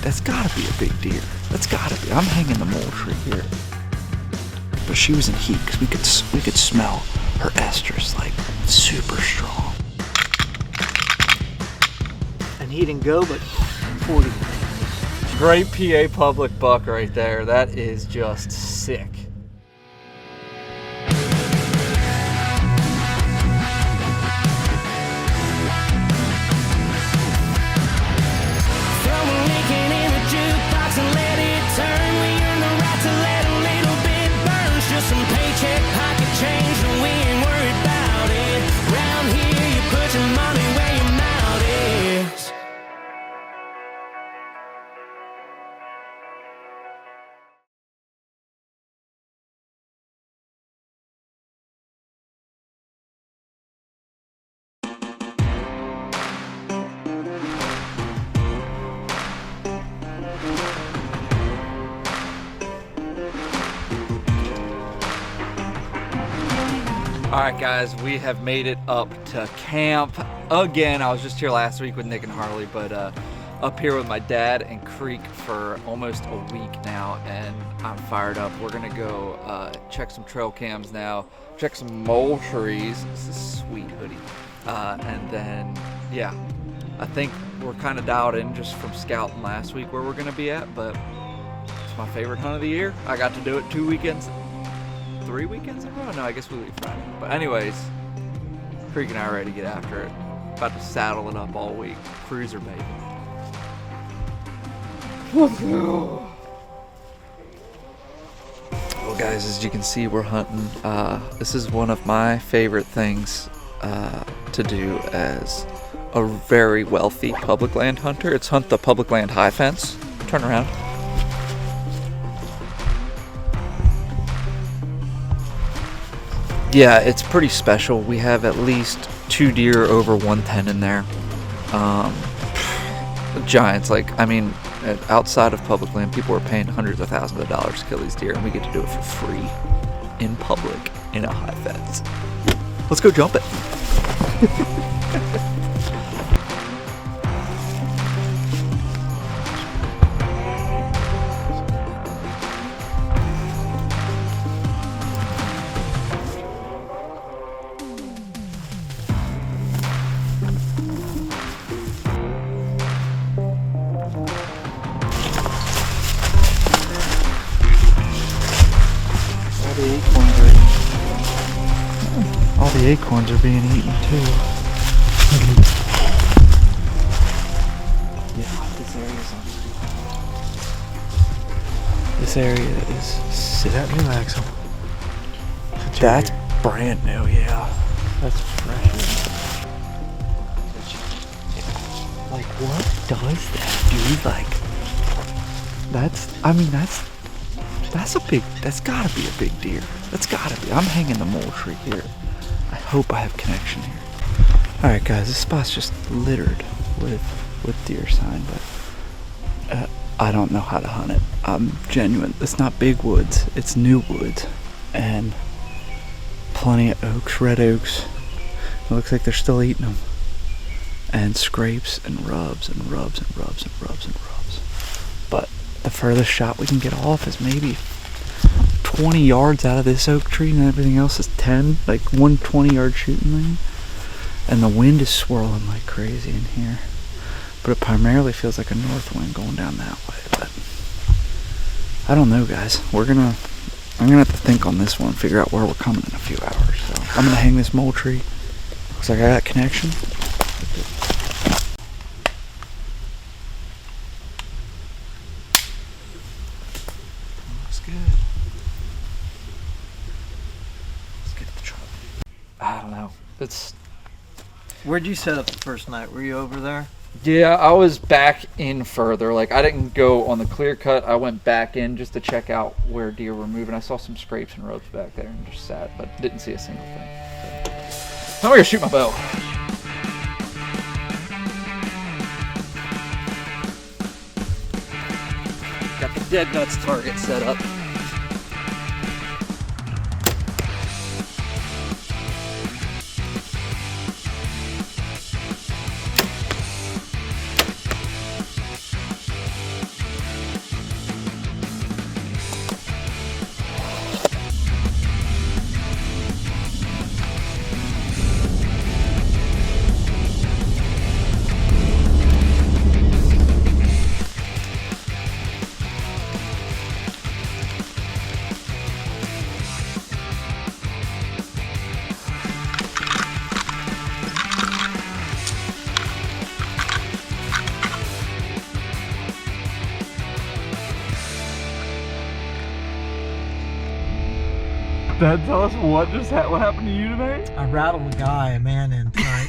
That's gotta be a big deer. That's gotta be. I'm hanging the mole tree here. But she was in heat because we could smell her estrus like super strong. And he didn't go, but 40. Great PA public buck right there. That is just sick. Alright guys, we have made it up to camp again. I was just here last week with Nick and Harley, but up here with my dad and Creek for almost a week now, and I'm fired up. We're gonna go check some trail cams now, check some mole trees. This is a sweet hoodie. And then, yeah, I think we're kind of dialed in just from scouting last week where we're gonna be at, but it's my favorite hunt of the year. I got to do it 3 weekends in a row? No, I guess we leave Friday. But anyways, Creek and I are ready to get after it. About to saddle it up all week. Cruiser, baby. Well, guys, as you can see, we're hunting. This is one of my favorite things to do as a very wealthy public land hunter. It's hunt the public land high fence. Turn around. Yeah, it's pretty special. We have at least 2 deer over 110 in there. Giants, like, I mean, outside of public land, people are paying hundreds of thousands of dollars to kill these deer, and we get to do it for free in public in a high fence. Let's go jump it. All the acorns are being eaten too. Yeah, this area is Sit out and relax him. That's brand new, yeah. That's fresh. Like, what does that, dude? Like, that's gotta be a big deer. That's gotta be. I'm hanging the mole tree here. I hope I have connection here. Alright guys, this spot's just littered with deer sign, but I don't know how to hunt it. I'm genuine. It's not big woods, it's new woods. And plenty of oaks, red oaks. It looks like they're still eating them. And scrapes and rubs and rubs and rubs and rubs and rubs. But the furthest shot we can get off is maybe 20 yards out of this oak tree, and everything else is 10, like 1 20-yard shooting lane. And the wind is swirling like crazy in here. But it primarily feels like a north wind going down that way. But I don't know, guys. I'm gonna have to think on this one and figure out where we're coming in a few hours. So I'm gonna hang this mole tree. Looks like I got connection. Looks good. Let's get the truck. I don't know. Where'd you set up the first night? Were you over there? Yeah, I was back in further. Like, I didn't go on the clear cut. I went back in just to check out where deer were moving. I saw some scrapes and ropes back there and just sat, but didn't see a single thing. So, I'm gonna shoot my bow. Got the dead nuts target set up. Dad, tell us what happened to you tonight? I rattled a man in tonight.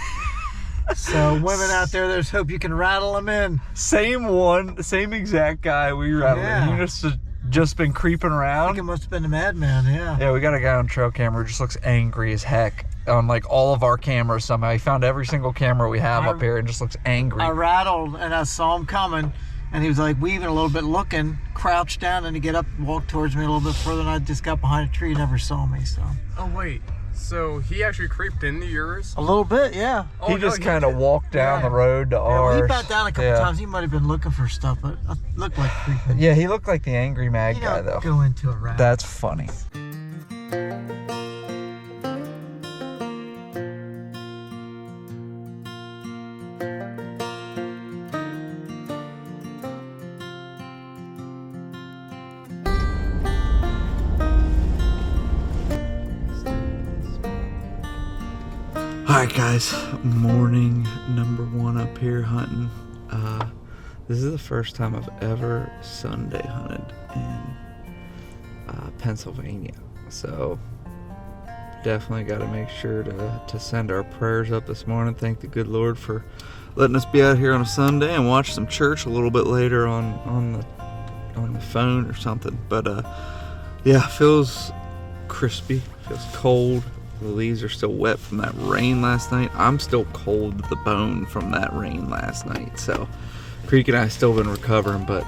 So women out there, there's hope you can rattle them in. Same exact guy we rattled. Yeah. He just been creeping I around. think it must have been the madman, yeah. Yeah, we got a guy on trail camera who just looks angry as heck on like all of our cameras somehow. He found every single camera we have up here and just looks angry. I rattled and I saw him coming and he was like weaving a little bit looking, crouched down and he get up and walked towards me a little bit further and I just got behind a tree and never saw me, so. Oh wait, so he actually creeped into yours? A little bit, yeah. He just kind of walked down the road to ours. He backed down a couple times. He might have been looking for stuff, but it looked like creeping. Yeah, he looked like the angry mad guy though. Go into a rat. That's funny. Alright guys, morning number 1 up here hunting. This is the first time I've ever Sunday hunted in Pennsylvania. So definitely got to make sure to send our prayers up this morning. Thank the good Lord for letting us be out here on a Sunday and watch some church a little bit later on the phone or something. But yeah, feels crispy, feels cold. The leaves are still wet from that rain last night. I'm still cold to the bone from that rain last night. So Creek and I still been recovering, but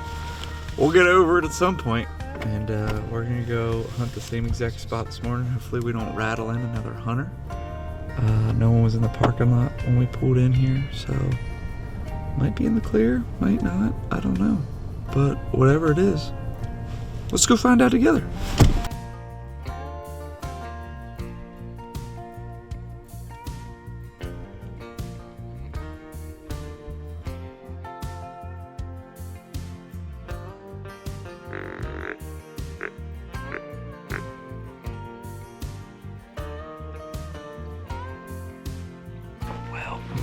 we'll get over it at some point. And we're gonna go hunt the same exact spot this morning. Hopefully we don't rattle in another hunter. No one was in the parking lot when we pulled in here, so might be in the clear, might not, I don't know. But whatever it is, let's go find out together.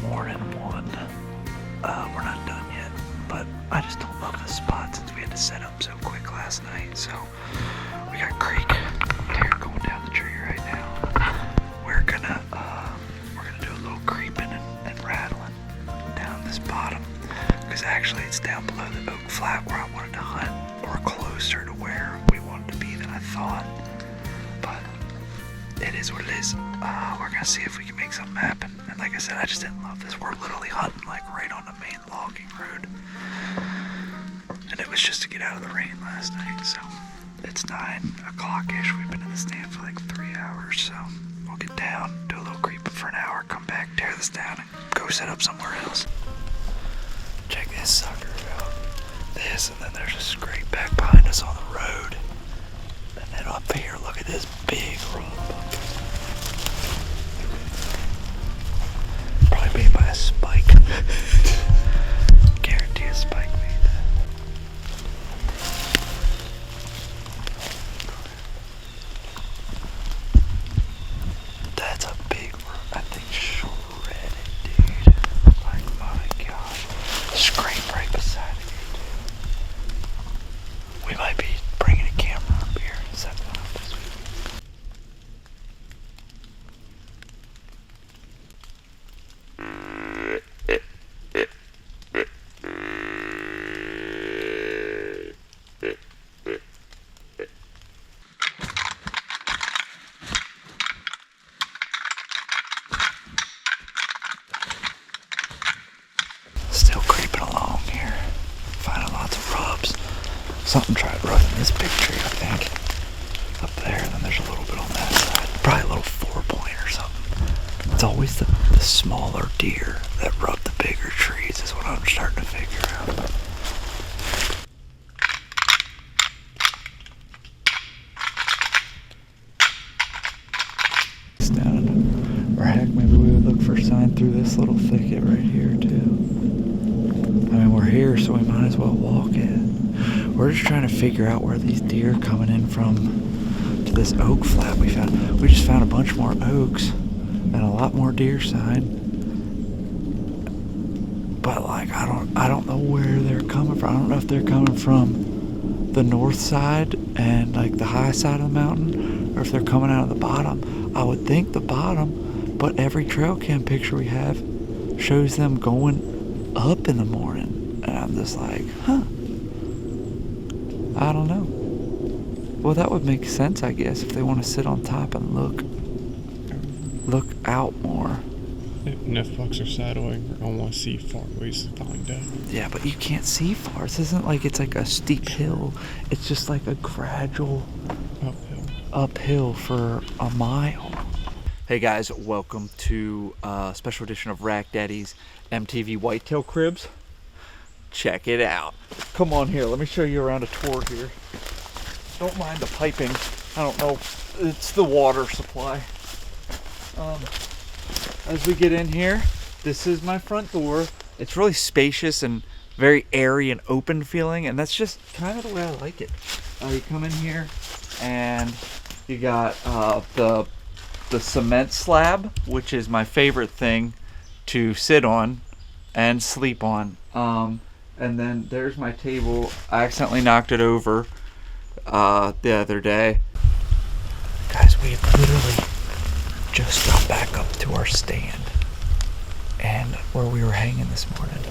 Morning 1. We're not done yet, but I just don't love this spot since we had to set up so quick last night. So we got Creek here going down the tree right now. We're gonna do a little creeping and rattling down this bottom, because actually it's down below the oak flat where I wanted to hunt, or closer to where we wanted to be than I thought. But it is what it is. We're gonna see if we can make something happen. And like I said, I just didn't love this. We're literally hunting like right on the main logging road. And it was just to get out of the rain last night. So it's 9 o'clock-ish. We've been in the stand for like 3 hours. So we'll get down, do a little creeping for an hour, come back, tear this down, and go set up somewhere else. Check this sucker out. This, and then there's a scrape back behind us on the road. And then up here, look at this big rub. Probably made by a spike. Guarantee a spike made that. That's a big one. That thing's shredded, dude. Like, my gosh. Scrape right beside it, dude. We might be bringing a camera up here and setting it up this week. Still creeping along here, finding lots of rubs. Something tried rubbing this big tree, I think, up there, and then there's a little bit on that side. Probably a little 4-point or something. It's always the smaller deer that rub the bigger trees is what I'm starting to figure out. Or heck, maybe we would look for a sign through this little thicket right here too. I mean, we're here, so we might as well walk it. We're just trying to figure out where these deer are coming in from to this oak flat we found. We just found a bunch more oaks and a lot more deer sign. But like, I don't know where they're coming from. I don't know if they're coming from the north side and like the high side of the mountain, or if they're coming out of the bottom. I would think the bottom, but every trail cam picture we have shows them going up in the morning. And I'm just like, huh. I don't know. Well, that would make sense, I guess, if they want to sit on top and look out more. And if bucks are saddling, we're going to want to see far ways behind that. Yeah, but you can't see far. This isn't like it's like a steep hill. It's just like a gradual uphill for a mile. Hey guys, welcome to a special edition of Rack Daddy's MTV Whitetail Cribs. Check it out. Come on here, let me show you around a tour here. Don't mind the piping. I don't know, it's the water supply. As we get in here, this is my front door. It's really spacious and very airy and open feeling, and that's just kind of the way I like it. You come in here and you got the cement slab, which is my favorite thing to sit on and sleep on. And then there's my table. I accidentally knocked it over the other day. Guys, we literally just got back up to our stand and where we were hanging this morning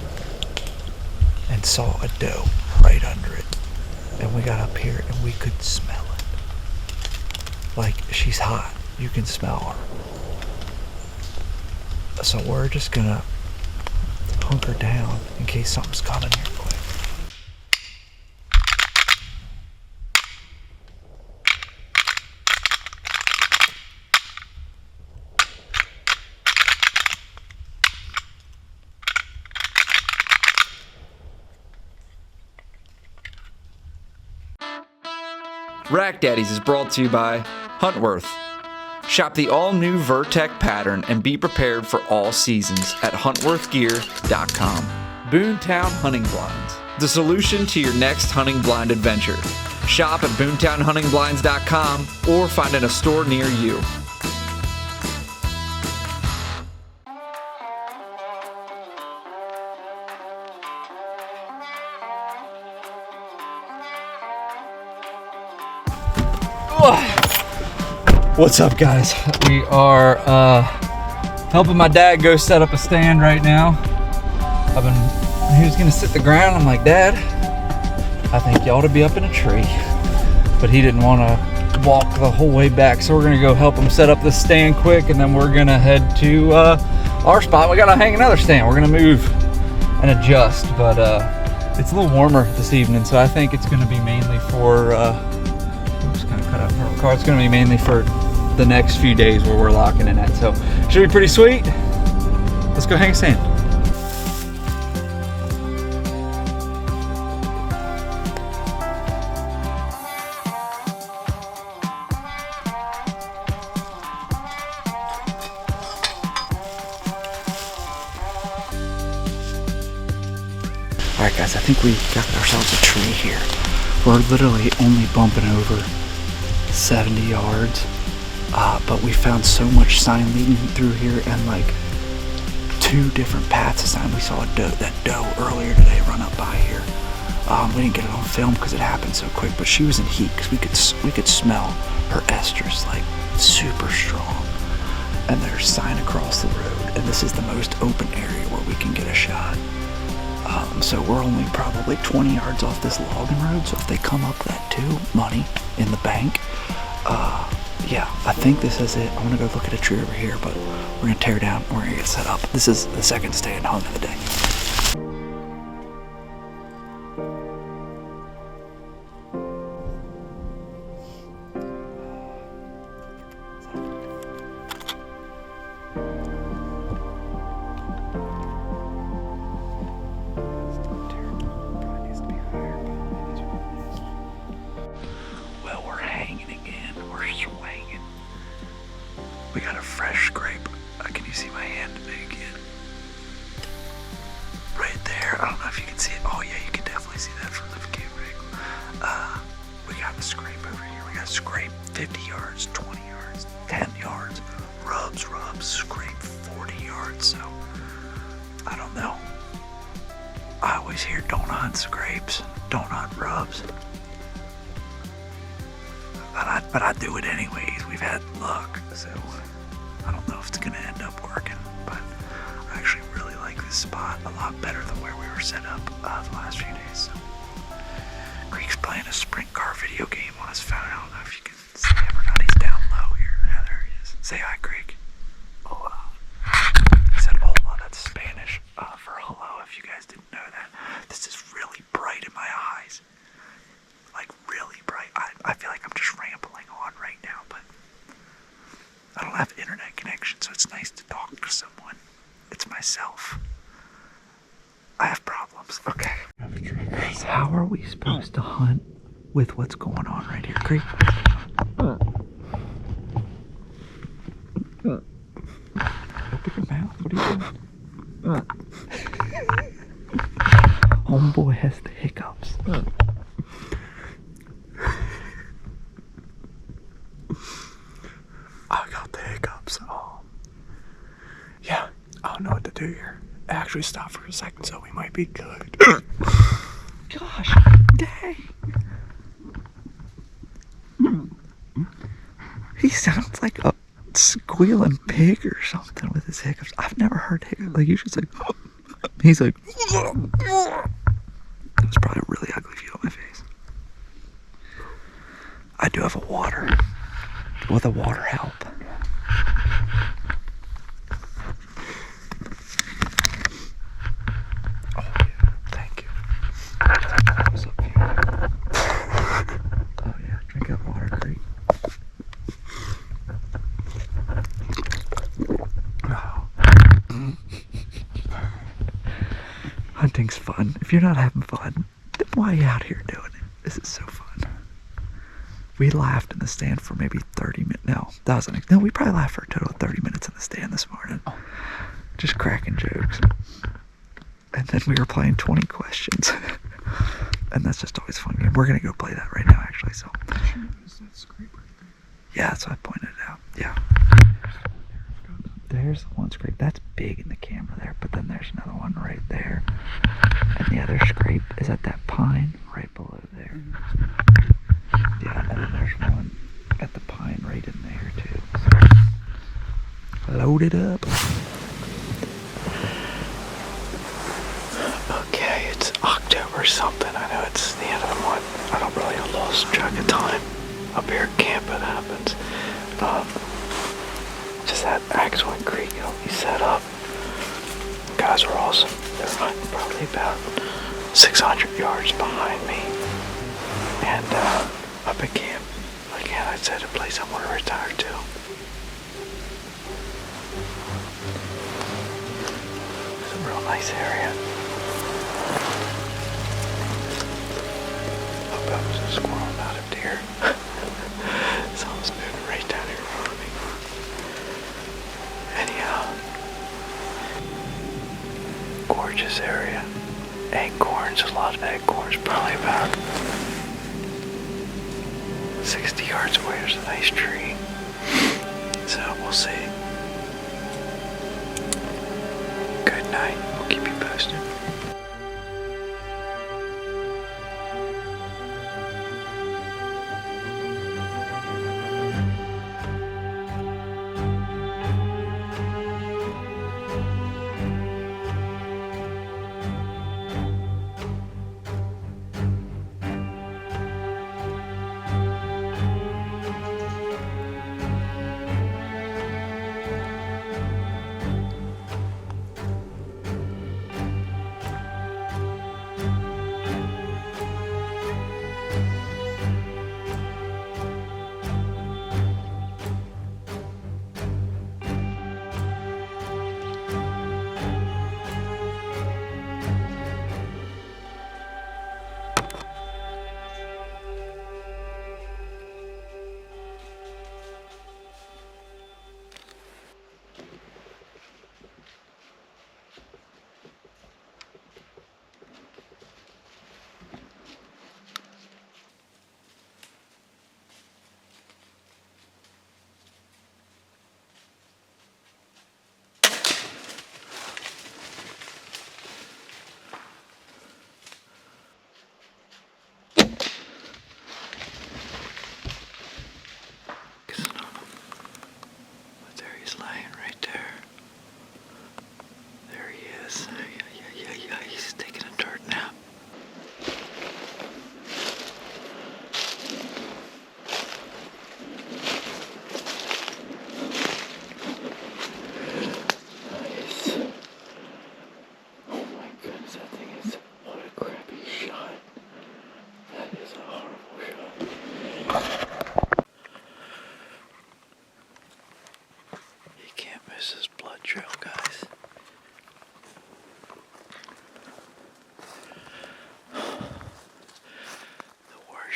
and saw a doe right under it. And we got up here and we could smell it. Like, she's hot. You can smell her. So we're just gonna hunker down in case something's coming here quick. Rack Daddies is brought to you by Huntworth. Shop the all-new Vertec pattern and be prepared for all seasons at huntworthgear.com. Boonetown Hunting Blinds, the solution to your next hunting blind adventure. Shop at boonetownhuntingblinds.com or find in a store near you. What's up, guys? We are helping my dad go set up a stand right now. He was gonna sit the ground. I'm like, Dad, I think you ought to be up in a tree. But he didn't want to walk the whole way back, so we're gonna go help him set up this stand quick, and then we're gonna head to our spot. We gotta hang another stand. We're gonna move and adjust, but it's a little warmer this evening, so I think it's gonna be mainly for it's going to be mainly for the next few days where we're locking in at. So should be pretty sweet. Let's go hang a stand. Alright guys, I think we got ourselves a tree here. We're literally only bumping over 70 yards, but we found so much sign leading through here, and like 2 different paths of sign. We saw that doe earlier today run up by here. We didn't get it on film because it happened so quick, but she was in heat because we could smell her estrus like super strong. And there's sign across the road, and this is the most open area where we can get a shot. So we're only probably 20 yards off this logging road, so if they come up that too, money in the bank. Yeah, I think this is it. I'm gonna go look at a tree over here, but we're gonna tear down and we're gonna get set up. This is the second stand hung of the day. We got a fresh scrape. Can you see my hand again? Right there. I don't know if you can see it. Oh yeah, you can definitely see that from the camera angle. We got a scrape over here. We got a scrape 50 yards, 20 yards, 10 yards. Rubs, scrape 40 yards. So, I don't know. I always hear don't hunt scrapes, don't hunt rubs. But I but I do it anyways. We've had luck, so I don't know if it's gonna end up working, but I actually really like this spot a lot better than where we were set up the last few days. So. Creek's playing a sprint car video game on his phone. I don't know if you can see him or not. He's down low here. Yeah, there he is. Say hi, Creek. Hola. He said hola. That's Spanish for hello, if you guys didn't know that. This is really bright in my eyes. Like, really bright. I feel like I'm just rambling on right now, but I don't have internet connection, so it's nice to talk to someone. It's myself. I have problems. Okay. So how are we supposed to hunt with what's going on right here, Creek? Open your mouth. What are you doing? Homeboy has the hiccups. I got the hiccups. Yeah, I don't know what to do here. Actually, stop for a second, so we might be good. Gosh, dang. He sounds like a squealing pig or something with his hiccups. I've never heard hiccups. Like, he's just like, he's like, that was probably a really ugly view of my face. I do have a water. Will the water help? Hunting's fun. If you're not having fun, then why are you out here doing it? This is so fun. We laughed in the stand for maybe 30 minutes. No, we probably laughed for a total of 30 minutes in the stand this morning. Just cracking jokes. And then we were playing 20 questions. And that's just always a fun game. We're going to go play that right now, actually. So. Yeah, that's what I pointed out. Yeah. There's the one scrape. That's big in the camera there, but then there's another one right there. And the other scrape is at that pine right below there. Yeah, and then there's one at the pine right in there too. So, load it up. Okay, it's October something. I know it's the end of the month. I don't really have lost track of time. Up here at camp it happens. Just had Axel and Creek help me set up. Guys are awesome. They're hunting probably about 600 yards behind me. And up at camp, again, I said a place I want to retire to. It's a real nice area. Hope that was a squirrel, not a deer. Someone's moving right down here in front of me. Anyhow, gorgeous area. Acorns, a lot of acorns, probably about 60 yards away. There's a nice tree. So we'll see. Good night. We'll keep you posted.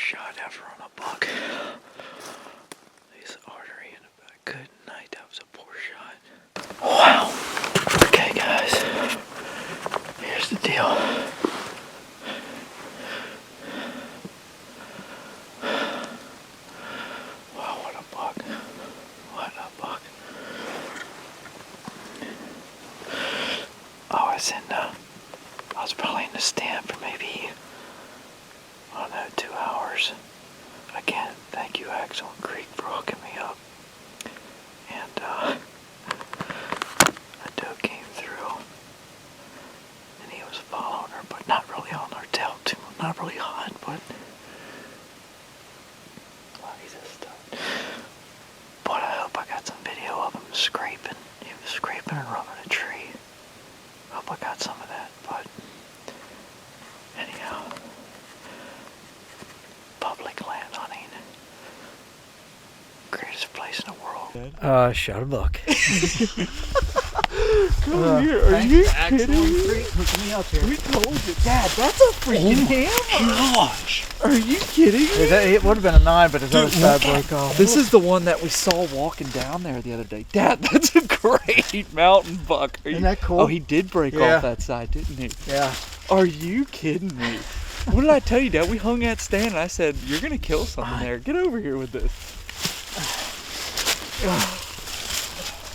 shot ever on a buck. His artery in the back. Good night. That was a poor shot. Wow. Okay, guys. Here's the deal. Wow, what a buck. What a buck. I was probably in the stand for maybe, I don't know, 2 hours. Again, thank you, Axel and Creek, for hooking me up. And a doe came through, and he was following her, but not really on her tail too, not really hot, but well, he's a stud. But I hope I got some video of him scraping. He was scraping and rubbing a tree. Hope I got some of that, but anyhow, public land hunting, greatest place in the world. Shot a buck. Come here, are you kidding me? Hooking me up here. We told you, Dad, that's a freaking hammer. Gosh. Are you kidding me? It would have been a 9, but his other side broke off. This is the one that we saw walking down there the other day. Dad, that's a great mountain buck. Isn't that cool? Oh, he did break Yeah. off that side, didn't he? Yeah. Are you kidding me? What did I tell you, Dad? We hung that stand and I said, you're going to kill something there. Get over here with this.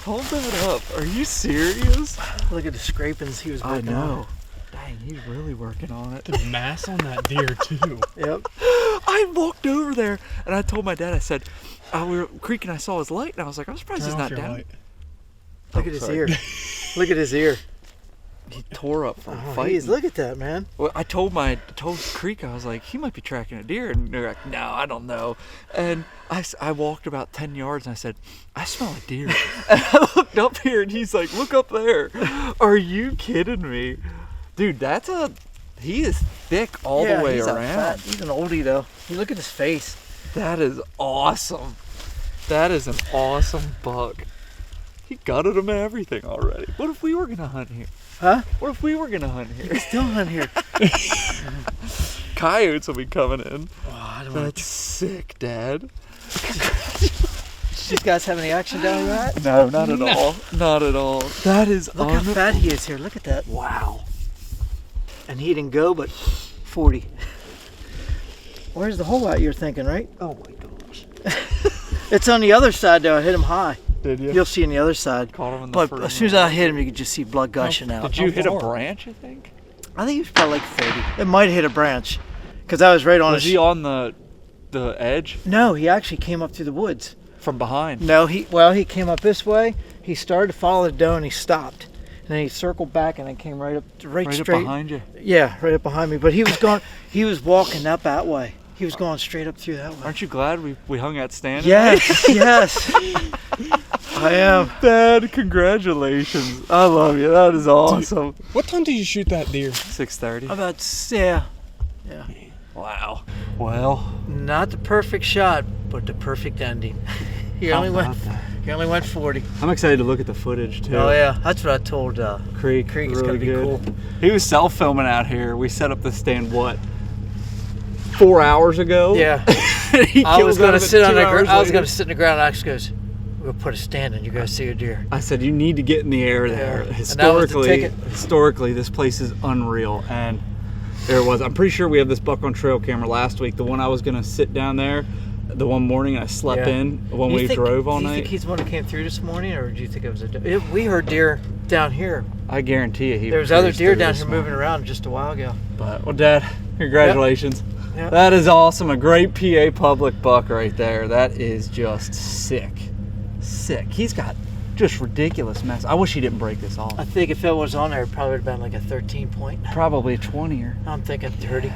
Hold that up. Are you serious? Look at the scrapings he was I working know. on. Dang, he's really working on it. The mass on that deer too. Yep. I walked over there and I told my dad, I said, we were creaking, I saw his light and I was like, I'm surprised he's Turn off not your down. light. Look at his sorry. ear. Look at his ear. He tore up from Oh, fighting. geez, look at that, man. Well, I told Creek, I was like, he might be tracking a deer. And they're like, no, I don't know. And I walked about 10 yards and I said, I smell a deer. And I looked up here and he's like, look up there. Are you kidding me? Dude, he is thick all the way he's a around. he's an oldie, though. You look at his face. That is awesome. That is an awesome buck. He gutted him and everything already. What if we were going to hunt here? Huh? What if we were going to hunt here? Still on here. Coyotes will be coming in. Oh, I don't want That's sick, Dad. you guys have any action down here, right? No, not at all. Not at all. That is Look how fat he is here. Look at that. Wow. And he didn't go but 40. Where's the hole out you're thinking, right? Oh my gosh. It's on the other side, though. I hit him high. Did you? You'll see on the other side. Caught him in the But first as soon as I hit him, you could just see blood gushing out. Did you hit a branch, I think? I think he was probably like 30. It might have hit a branch. Because I was right on Was he on the edge No, he actually came up through the woods. from behind? No, he came up this way. He started to follow the doe and he stopped. And then he circled back and then came right Right straight. up behind you. Yeah, right up behind me. But he was going. He was walking up that way. He was going straight up through that way. Aren't you glad we hung that stand? Yes, yes. I am. Dad, congratulations. I love you. That is awesome. What time did you shoot that deer? 6:30. Yeah. Wow. Well, Not the perfect shot, but the perfect ending. He only went 40. I'm excited to look at the footage too. Oh yeah, that's what I told Creek it's really gonna be good. cool. He was self-filming out here. We set up the stand 4 hours ago. Yeah. He I was killed gonna him sit on 2 the hours I was later. gonna sit in the ground. And Alex goes, "We'll put a stand in. You guys see a deer." I said, you need to get in the air there. Yeah. And that was the Historically, this place is unreal. And there it was. I'm pretty sure we have this buck on trail camera last week. The one I was going to sit down there the one morning I slept Yeah. in when we drove all Do you night. think he's the one who came through this morning, or do you think it was a deer? We heard deer down here. I guarantee you There was other deer down here moving around just a while ago. But, well, Dad, congratulations. Yep. That is awesome. A great PA public buck right there. That is just sick. Sick. He's got just ridiculous mess. I wish he didn't break this off. I think if it was on there, it probably would have been like a 13 point. Probably a 20er. I'm thinking 30.